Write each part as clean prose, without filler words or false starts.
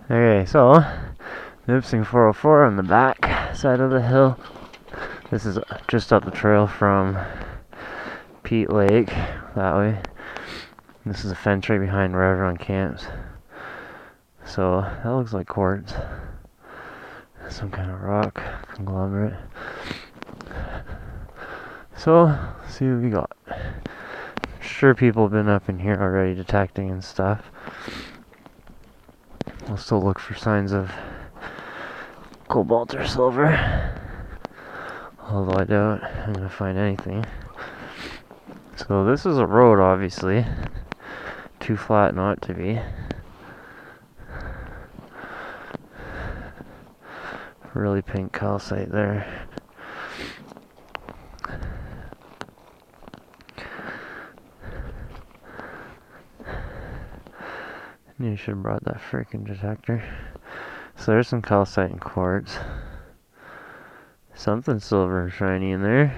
Okay, so Nipissing 404 on the back side of the hill. This is just up the trail from Pete Lake, that way. This is a fence right behind where everyone camps. So that looks like quartz. Some kind of rock conglomerate. So, let's see what we got. I'm sure people have been up in here already detecting and stuff. I'll still look for signs of cobalt or silver. Although I doubt I'm gonna find anything. So this is a road, obviously. Too flat not to be. Really pink calcite there. You should have brought that freaking detector. So there's some calcite and quartz. Something silver and shiny in there.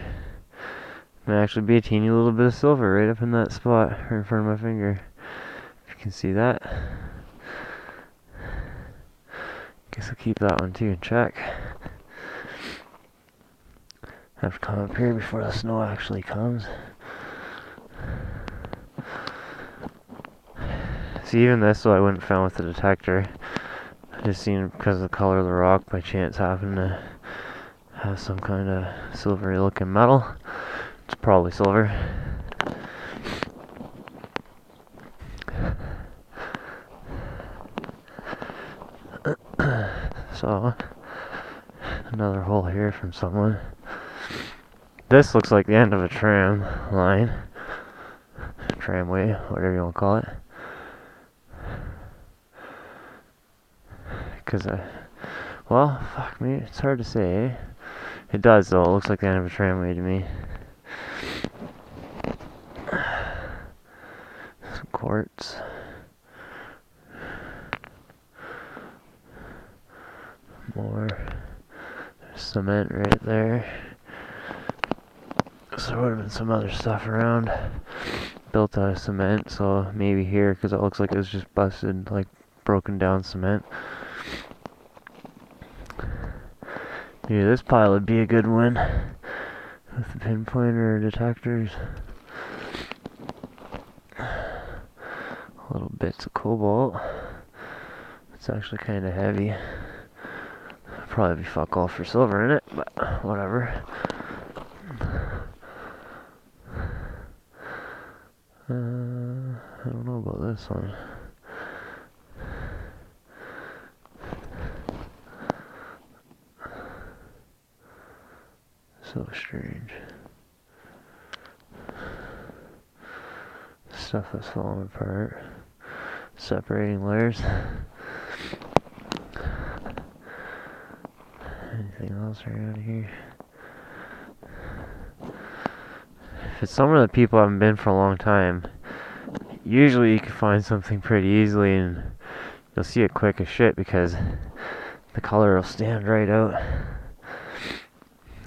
Might actually be a teeny little bit of silver right up in that spot, right in front of my finger. If you can see that. Guess I'll keep that one too and check. Have to come up here before the snow actually comes. See, even this, though, I wouldn't have found with the detector. I just seen it because of the color of the rock, by chance happened to have some kind of silvery looking metal. It's probably silver. So, another hole here from someone. This looks like the end of a tram line. Tramway, whatever you want to call it. Because well, fuck me, it's hard to say, eh? It does, though. It looks like the end of a tramway to me. Some quartz. More. There's cement right there. So there would have been some other stuff around. Built out of cement, so maybe here, because it looks like it was just busted, like broken down cement. Yeah, this pile would be a good one with the pinpointer detectors. Little bits of cobalt. It's actually kind of heavy. Probably be fuck all for silver in it, but whatever. I don't know about this one. So strange. Stuff that's falling apart. Separating layers. Anything else around here? If it's somewhere that people haven't been for a long time, usually you can find something pretty easily and you'll see it quick as shit because the color will stand right out.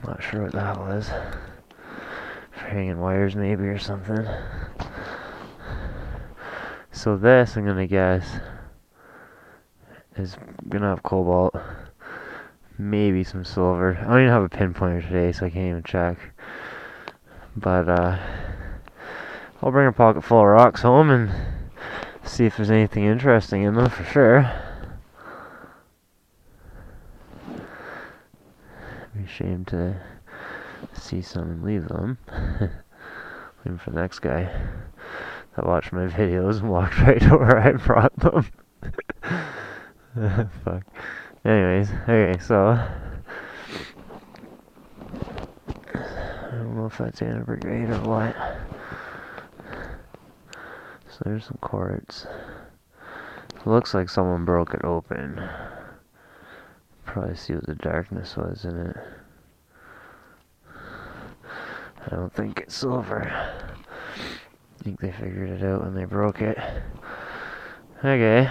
Not sure what that was. For hanging wires maybe or something. So this, I'm gonna guess, is gonna have cobalt. Maybe some silver. I don't even have a pinpointer today, so I can't even check. But I'll bring a pocket full of rocks home and see if there's anything interesting in them for sure. I'd be ashamed to see some and leave them. Waiting for the next guy that watched my videos and walked right to where I brought them. Fuck. Anyways, okay, so I don't know if that's antibrigade or what. So there's some quartz. It looks like someone broke it open. Probably see what the darkness was in it. I don't think it's silver. I think they figured it out when they broke it. Okay.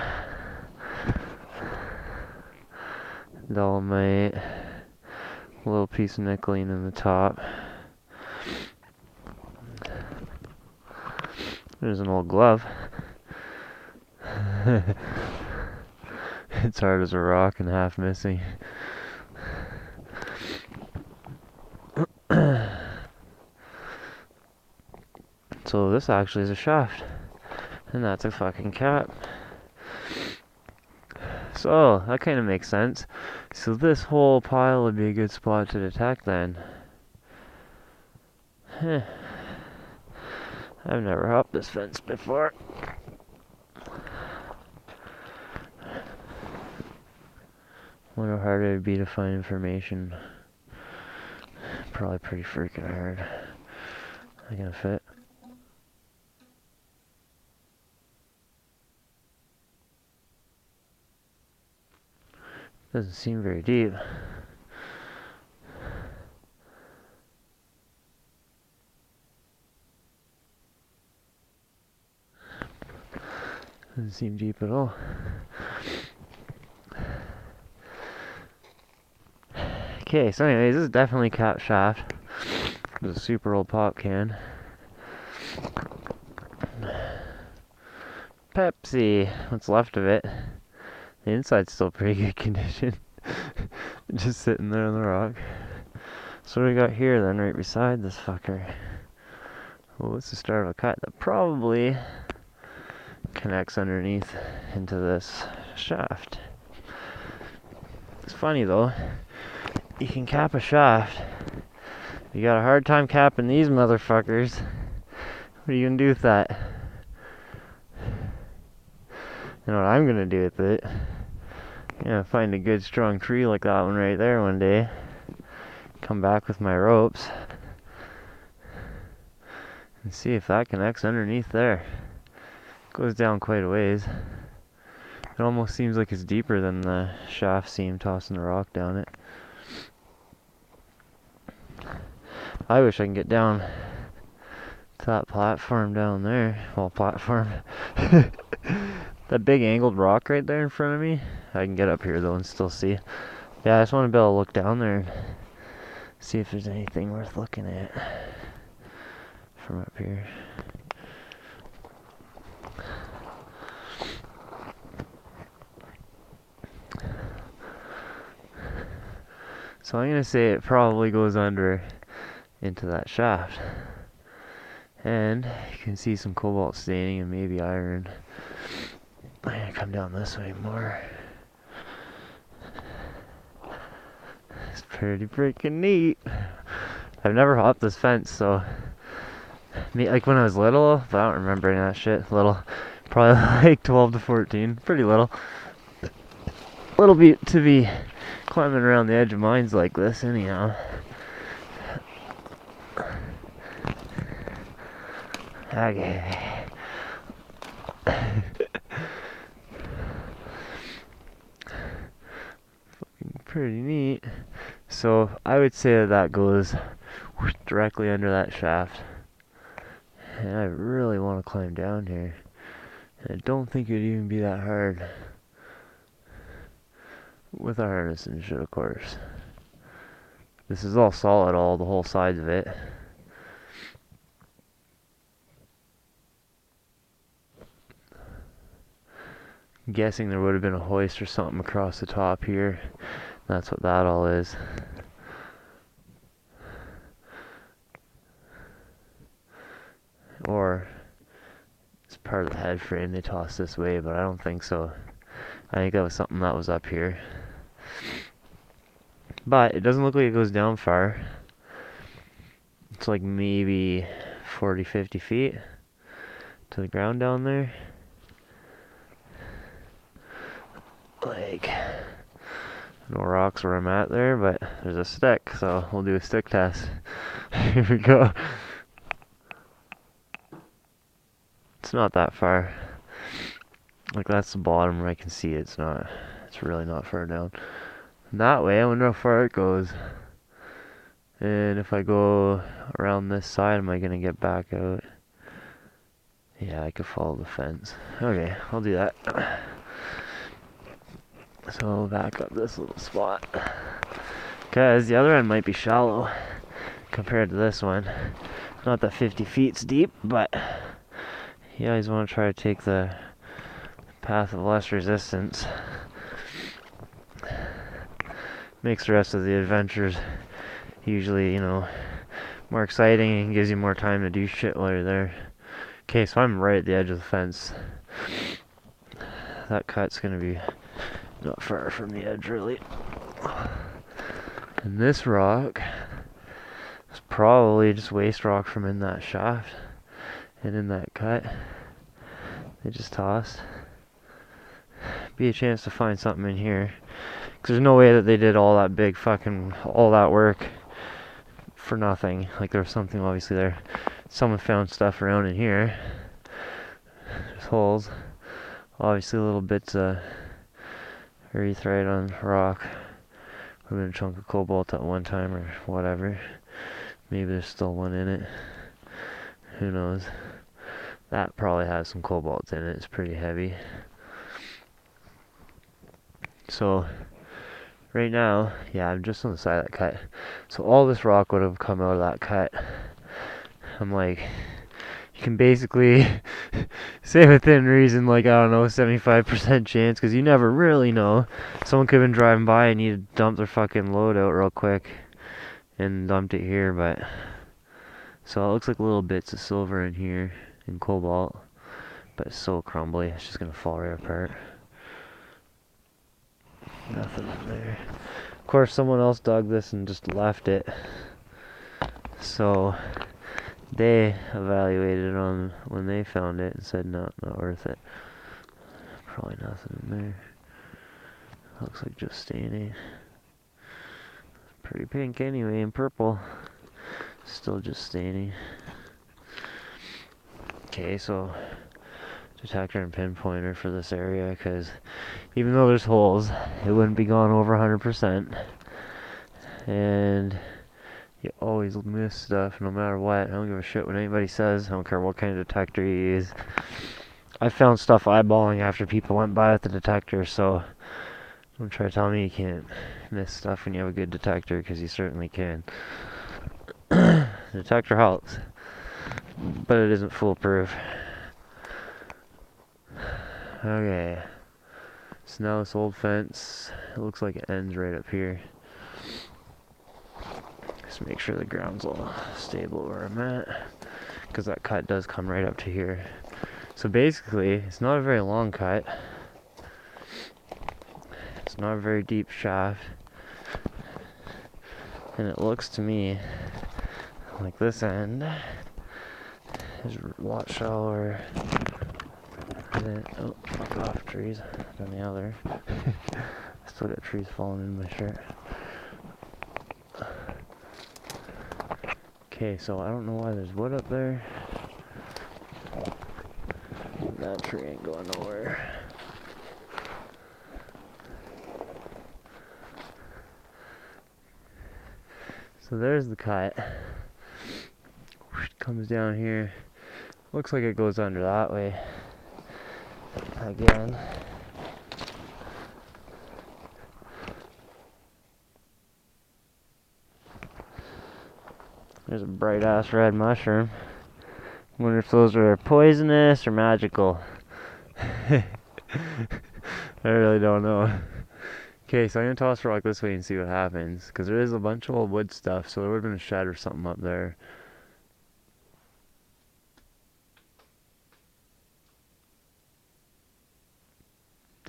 Dolomite. A little piece of nickeling in the top. There's an old glove. It's hard as a rock and half missing. So this actually is a shaft. And that's a fucking cap. So, that kind of makes sense. So this whole pile would be a good spot to detect then. I've never hopped this fence before. Wonder how hard it would be to find information. Probably pretty freaking hard. Am I gonna fit? Doesn't seem very deep. Doesn't seem deep at all. Okay, so anyways, this is definitely cap shaft. It's a super old pop can. Pepsi, what's left of it. The inside's still pretty good condition. Just sitting there on the rock. So what do we got here then, right beside this fucker? Well, it's the start of a cut that probably connects underneath into this shaft. It's funny though, you can cap a shaft. You got a hard time capping these motherfuckers. What are you gonna do with that? You know what I'm gonna do with it? I'm gonna find a good strong tree like that one right there one day. Come back with my ropes and see if that connects underneath there. Goes down quite a ways. It almost seems like it's deeper than the shaft seam tossing the rock down it. I wish I can get down to that platform down there. Well, platform. That big angled rock right there in front of me. I can get up here though and still see. Yeah, I just want to be able to look down there and see if there's anything worth looking at from up here. So I'm gonna say it probably goes under into that shaft. And you can see some cobalt staining and maybe iron. I'm gonna come down this way more. It's pretty freaking neat. I've never hopped this fence, so like when I was little, but I don't remember any of that shit. Little, probably like 12 to 14, pretty little. Little bit to be climbing around the edge of mines like this, anyhow. Okay. Pretty neat. So I would say that goes directly under that shaft. And I really want to climb down here. And I don't think it'd even be that hard. With a harness and shit, of course. This is all solid, the whole sides of it. I'm guessing there would have been a hoist or something across the top here. That's what that all is. Or it's part of the head frame they tossed this way, but I don't think so. I think that was something that was up here. But it doesn't look like it goes down far. It's like maybe 40, 50 feet to the ground down there. Like, no rocks where I'm at there, but there's a stick, so we'll do a stick test. Here we go. It's not that far. Like, that's the bottom where I can see it. It's really not far down. And that way, I wonder how far it goes. And if I go around this side, am I gonna get back out? Yeah, I could follow the fence. Okay, I'll do that. So I'll back up this little spot. Because the other end might be shallow compared to this one. Not that 50 feet's deep, but you always want to try to take the path of less resistance. makes the rest of the adventures usually, you know, more exciting and gives you more time to do shit while you're there. Okay, so I'm right at the edge of the fence. That cut's gonna be not far from the edge, really. And this rock is probably just waste rock from in that shaft and in that cut. They just tossed. Be a chance to find something in here. Cause there's no way that they did all that big fucking, all that work for nothing. Like there was something obviously there. Someone found stuff around in here. There's holes. Obviously little bits of urethite on rock. Would have been a chunk of cobalt at one time or whatever. Maybe there's still one in it. Who knows? That probably has some cobalt in it. It's pretty heavy. So right now, yeah, I'm just on the side of that cut. So all this rock would have come out of that cut. I'm like, you can basically say within reason, like, I don't know, 75% chance, because you never really know. Someone could have been driving by and need to dump their fucking load out real quick and dumped it here, but so it looks like little bits of silver in here and cobalt, but it's so crumbly, it's just gonna fall right apart. Nothing in there. Of course, someone else dug this and just left it, so they evaluated it on when they found it and said no, not worth it. Probably nothing in there. Looks like just staining. Pretty pink anyway, and purple. Still just staining. Okay, so detector and pinpointer for this area, because even though there's holes, it wouldn't be gone over 100%. And you always miss stuff no matter what. I don't give a shit what anybody says. I don't care what kind of detector you use. I found stuff eyeballing after people went by with the detector, so don't try to tell me you can't miss stuff when you have a good detector, because you certainly can. The detector helps, but it isn't foolproof. Okay, so now this old fence, it looks like it ends right up here. Just make sure the ground's all stable where I'm at, because that cut does come right up to here. So basically, it's not a very long cut. It's not a very deep shaft. And it looks to me like this end is a lot shallower than, oh, fuck off trees, than the other. I still got trees falling in my shirt. Okay, so I don't know why there's wood up there. That tree ain't going nowhere. So there's the cut. It comes down here. Looks like it goes under that way. Again. There's a bright ass red mushroom. Wonder if those are poisonous or magical. I really don't know. Okay, so I'm gonna toss a rock this way and see what happens, because there is a bunch of old wood stuff, so there would have been a shed or something up there.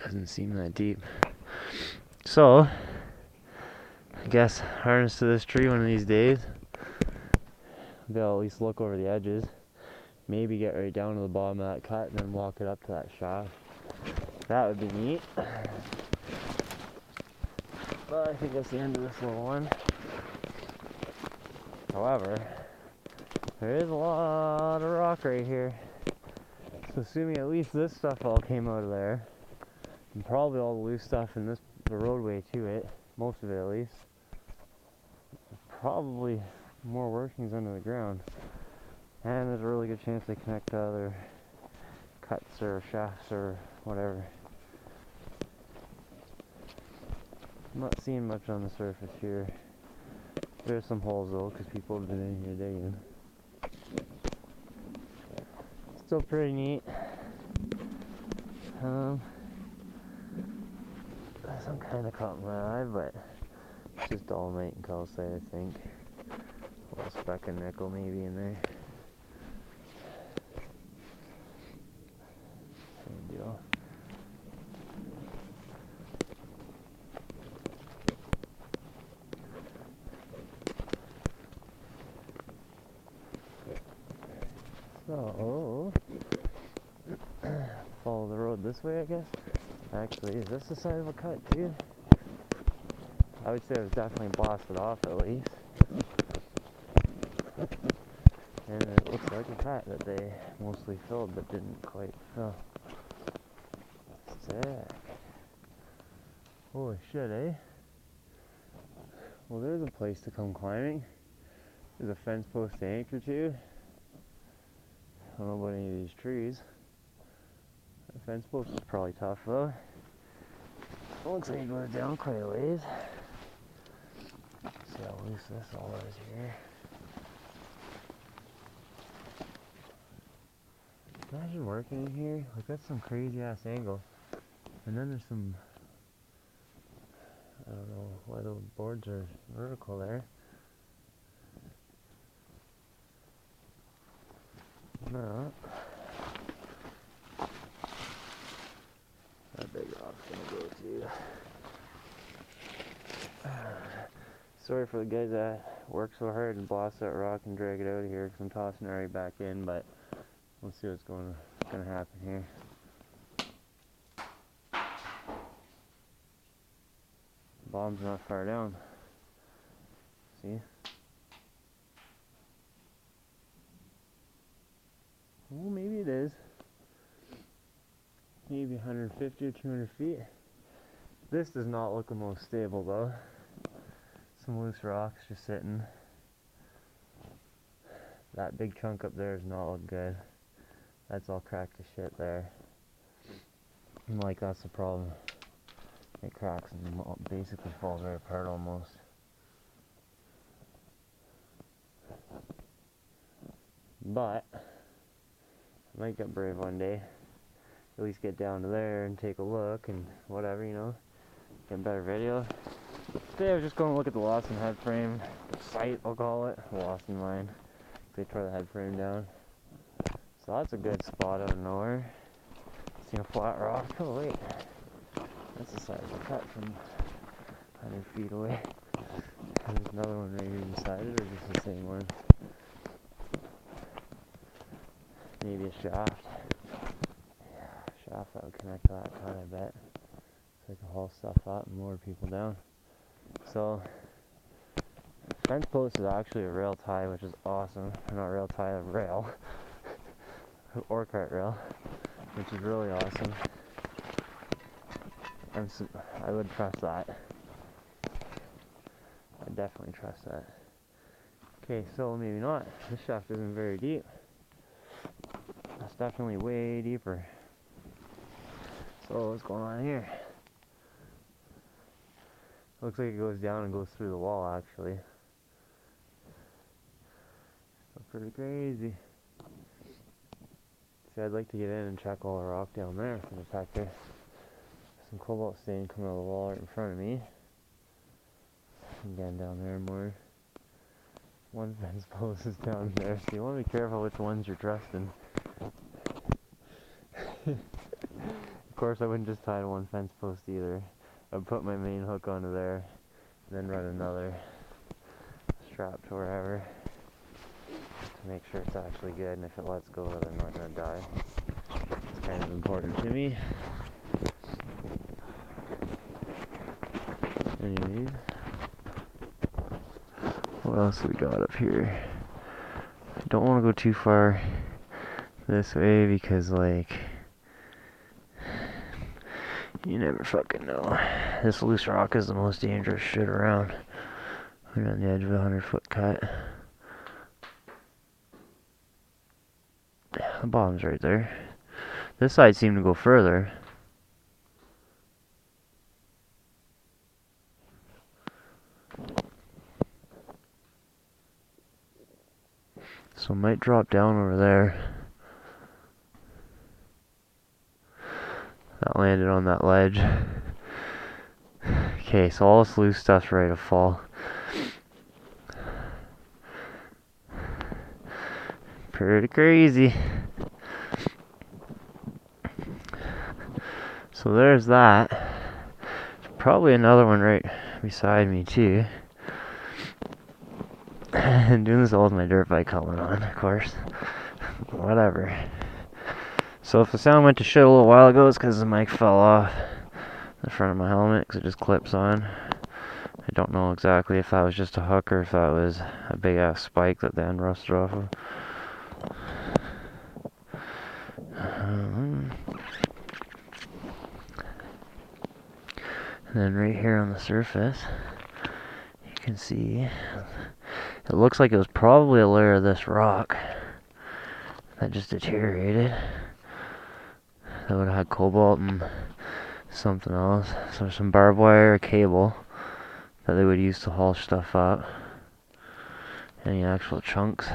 Doesn't seem that deep. So, I guess harness to this tree one of these days. Maybe I'll at least look over the edges. Maybe get right down to the bottom of that cut and then walk it up to that shaft. That would be neat. But I think that's the end of this little one. However, there is a lot of rock right here. So assuming at least this stuff all came out of there, and probably all the loose stuff in the roadway to it, most of it at least, probably more workings under the ground. And there's a really good chance they connect to other cuts or shafts or whatever. I'm not seeing much on the surface here. There's some holes though, because people have been in here digging. Still pretty neat. Some kind of caught my eye, but just dolomite and calcite, I think. A little speck of nickel maybe in there. Same deal. So, follow the road this way, I guess. Actually, is this the side of a cut too? I would say it was definitely blasted off at least. And it looks like a cut that they mostly filled but didn't quite fill. Sick. Holy shit, eh? Well, there's a place to come climbing. There's a fence post to anchor to. I don't know about any of these trees. The fence post is probably tough though. It looks like it goes down quite a ways. See how loose this all is here. Imagine working in here. Like, that's some crazy ass angle. And then there's some, I don't know why those boards are vertical there. No. That big rock's gonna go too. Sorry for the guys that work so hard and blast that rock and drag it out of here, because I'm tossing it right back in, but we'll see what's gonna happen here. The bottom's not far down. See? Well, maybe it is. Maybe 150 or 200 feet. This does not look the most stable though. Some loose rocks just sitting. That big chunk up there does not look good. That's all cracked to shit there. And like, that's the problem. It cracks and basically falls right apart almost. But I might get brave one day. At least get down to there and take a look and whatever, you know. Get a better video. Today I was just going to look at the Lawson headframe. The site, I'll call it. The Lawson line. They tore the headframe down. So that's a good spot out of nowhere. See a flat rock? Oh wait. That's the size of the cut from 100 feet away. And there's another one right here beside it, or just the same one? Maybe a shaft. Yeah, a shaft that would connect to that cut, I bet. So I can haul stuff up and lower people down. So, fence post is actually a rail tie, which is awesome. Not rail tie, a rail. Or cart rail, which is really awesome. I would trust that. I definitely trust that. Okay, so maybe not. This shaft isn't very deep. That's definitely way deeper. So what's going on here? Looks like it goes down and goes through the wall actually. So pretty crazy. See, I'd like to get in and check all the rock down there for the detector. Some cobalt stain coming out of the wall right in front of me. Again, down there more. One fence post is down there, so you want to be careful which ones you're trusting. Of course, I wouldn't just tie to one fence post either. I'd put my main hook onto there, and then run another strap to wherever to make sure it's actually good, and if it lets go, then I'm not going to die. It's kind of important to me. Anyways, what else we got up here? I don't want to go too far this way because, like, you never fucking know. This loose rock is the most dangerous shit around. We're on the edge of a 100-foot cut. The bottom's right there. This side seemed to go further. So it might drop down over there. That landed on that ledge. Okay, so all this loose stuff's ready to fall. Pretty crazy. So there's that. There's probably another one right beside me too. And doing this all with my dirt bike helmet on, of course. Whatever. So if the sound went to shit a little while ago, it's because the mic fell off the front of my helmet because it just clips on. I don't know exactly if that was just a hook or if that was a big ass spike that the end rusted off of. And then right here on the surface, you can see it looks like it was probably a layer of this rock that just deteriorated. That would have had cobalt and something else. So some barbed wire, a cable that they would use to haul stuff up. Any actual chunks?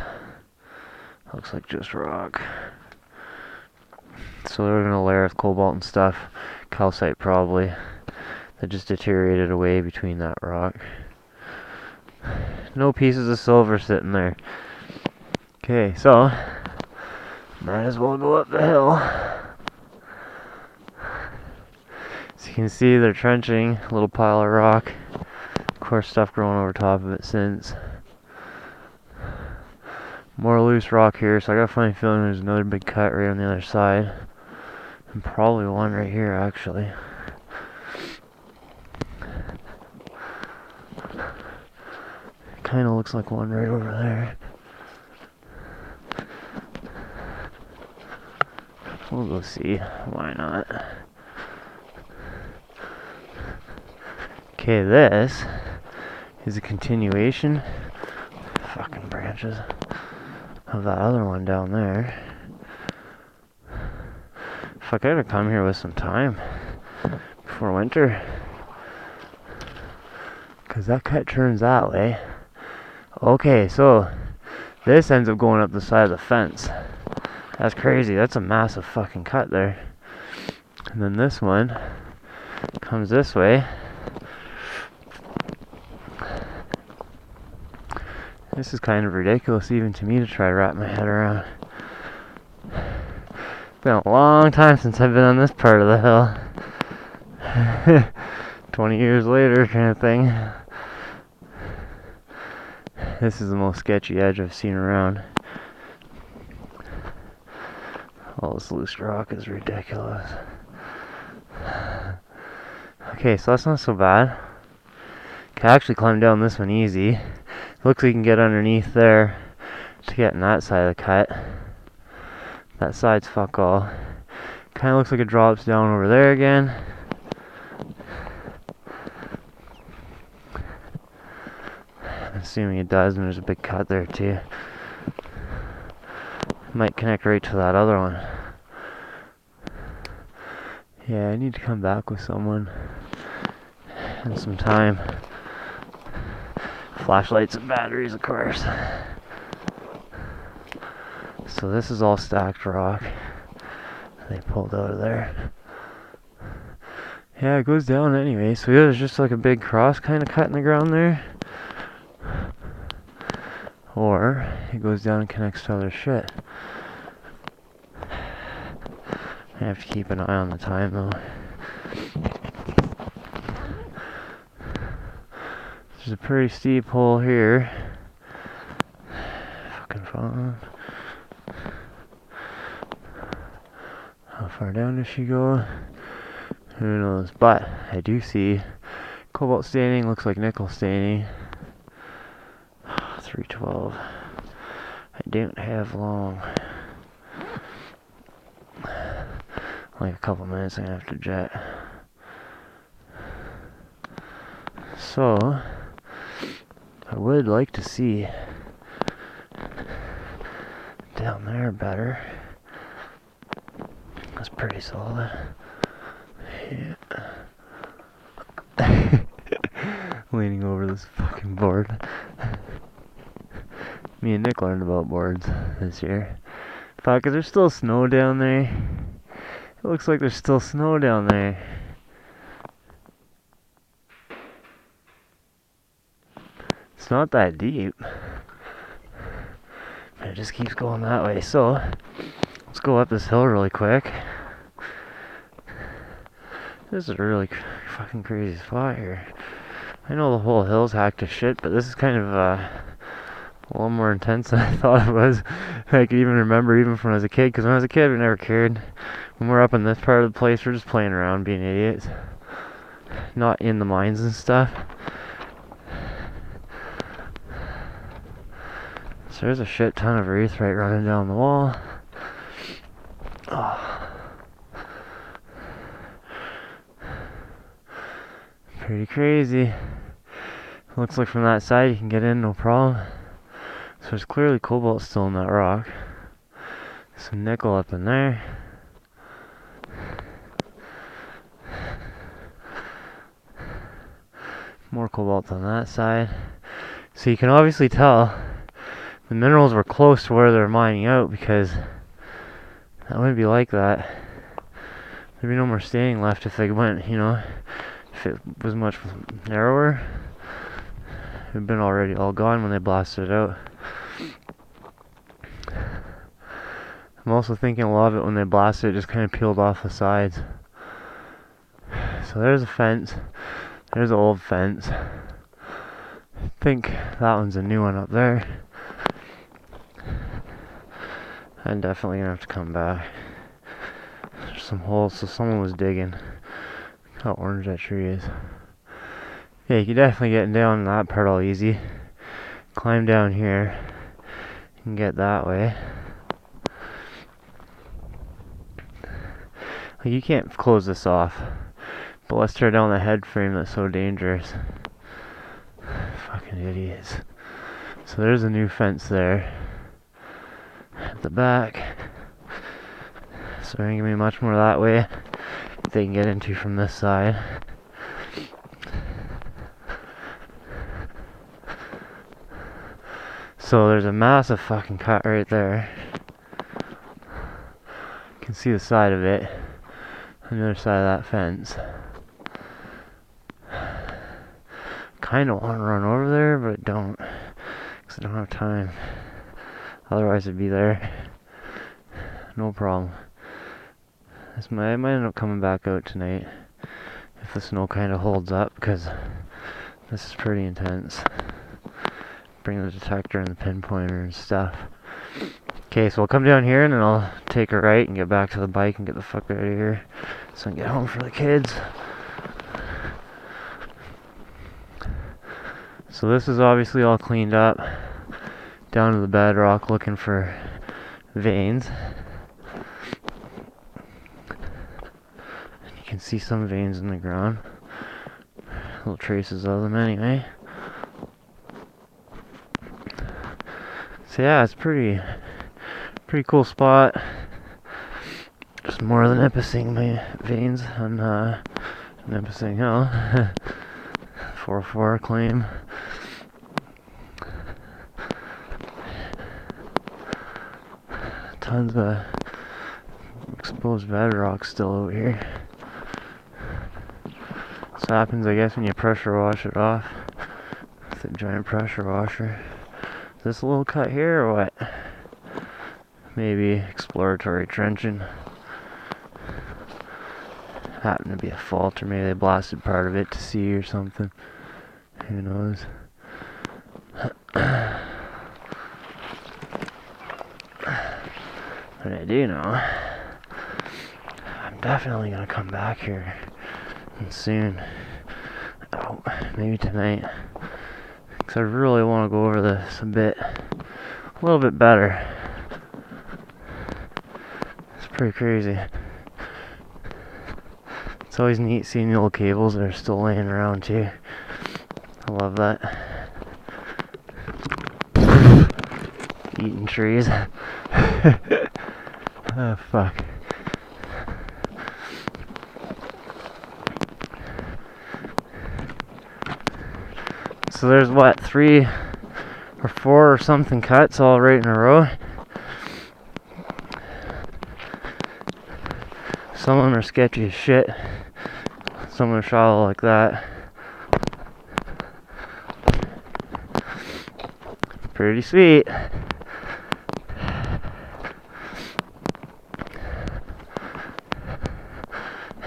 Looks like just rock. So they were in a layer of cobalt and stuff, calcite probably, that just deteriorated away between that rock. No pieces of silver sitting there. Okay, so might as well go up the hill. So you can see they're trenching a little pile of rock. Of course, stuff growing over top of it since. More loose rock here, so I got a funny feeling there's another big cut right on the other side. And probably one right here, actually. Kind of looks like one right over there. We'll go see. Why not? Okay, this is a continuation. Fucking branches. Of that other one down there. Fuck, I gotta come here with some time before winter. Cause that cut turns that way. Okay, so this ends up going up the side of the fence. That's crazy. That's a massive fucking cut there. And then this one comes this way. This is kind of ridiculous even to me to try to wrap my head around. It's been a long time since I've been on this part of the hill. 20 years later kind of thing. This is the most sketchy edge I've seen around. All this loose rock is ridiculous. Okay, so that's not so bad. Can actually climb down this one easy. Looks like you can get underneath there to get in that side of the cut. That side's fuck all. Kind of looks like it drops down over there again. I'm assuming it does, and there's a big cut there too. Might connect right to that other one. Yeah, I need to come back with someone and some time. Flashlights and batteries, of course. So this is all stacked rock they pulled out of there. Yeah, it goes down anyway, so there's just like a big cross kind of cut in the ground there. Or it goes down and connects to other shit. I have to keep an eye on the time though. There's a pretty steep hole here. Fucking fun. How far down does she go? Who knows? But I do see cobalt staining, looks like nickel staining. 312. I don't have long. Like a couple minutes, I'm gonna have to jet. So, I would like to see down there better. That's pretty solid. Yeah. Leaning over this fucking board. Me and Nick learned about boards this year. Fuck, is there still snow down there? It looks like there's still snow down there. It's not that deep. But it just keeps going that way. So, let's go up this hill really quick. This is a really fucking crazy spot here. I know the whole hill's hacked to shit, but this is kind of a little more intense than I thought it was. I could even remember even from when I was a kid, because when I was a kid, we never cared. When we're up in this part of the place, we're just playing around, being idiots. Not in the mines and stuff. So there's a shit ton of earthite running down the wall. Oh. Pretty crazy. Looks like from that side you can get in no problem. So there's clearly cobalt still in that rock. Some nickel up in there. More cobalt on that side. So you can obviously tell the minerals were close to where they're mining out, because that wouldn't be like that. There'd be no more staining left if they went, you know, if it was much narrower. It would have been already all gone when they blasted it out. I'm also thinking a lot of it when they blasted it just kind of peeled off the sides. So there's a fence. There's an old fence. I think that one's a new one up there. I'm definitely gonna have to come back. There's some holes, so someone was digging. Look how orange that tree is. Yeah, you can definitely get down that part all easy. Climb down here and get that way. Like, you can't close this off. But let's tear down the head frame that's so dangerous. Fucking idiots. So there's a new fence there. At the back. So there ain't gonna be much more that way they can get into from this side. So there's a massive fucking cut right there. You can see the side of it on the other side of that fence. Kinda want to run over there, but don't, because I don't have time. Otherwise it'd be there. No problem. I might end up coming back out tonight if the snow kind of holds up, because this is pretty intense. Bring the detector and the pinpointer and stuff. Okay, so I'll come down here and then I'll take a right and get back to the bike and get the fuck out of here so I can get home for the kids. So this is obviously all cleaned up. Down to the bedrock looking for veins. You can see some veins in the ground. Little traces of them anyway. So yeah, it's pretty cool spot. Just more than Nipissing veins on Nipissing Hill. 404 claim. Tons of exposed bedrock still over here. This happens, I guess, when you pressure wash it off with a giant pressure washer. Is this a little cut here or what? Maybe exploratory trenching. Happened to be a fault, or maybe they blasted part of it to see or something. Who knows? But I do know I'm definitely gonna come back here and soon. Oh, maybe tonight. Because I really want to go over this a little bit better. It's pretty crazy. It's always neat seeing the old cables that are still laying around too. I love that. Eating trees. Oh fuck. So there's what, 3 or 4 or something cuts all right in a row. Some of them are sketchy as shit. Some of them are shallow like that. Pretty sweet.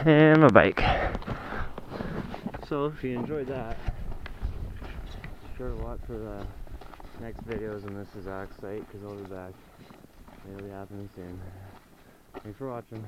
And my bike. So if you enjoyed that, be sure to watch for the next videos on this exact site, because I'll be back. It'll be happening soon. Thanks for watching.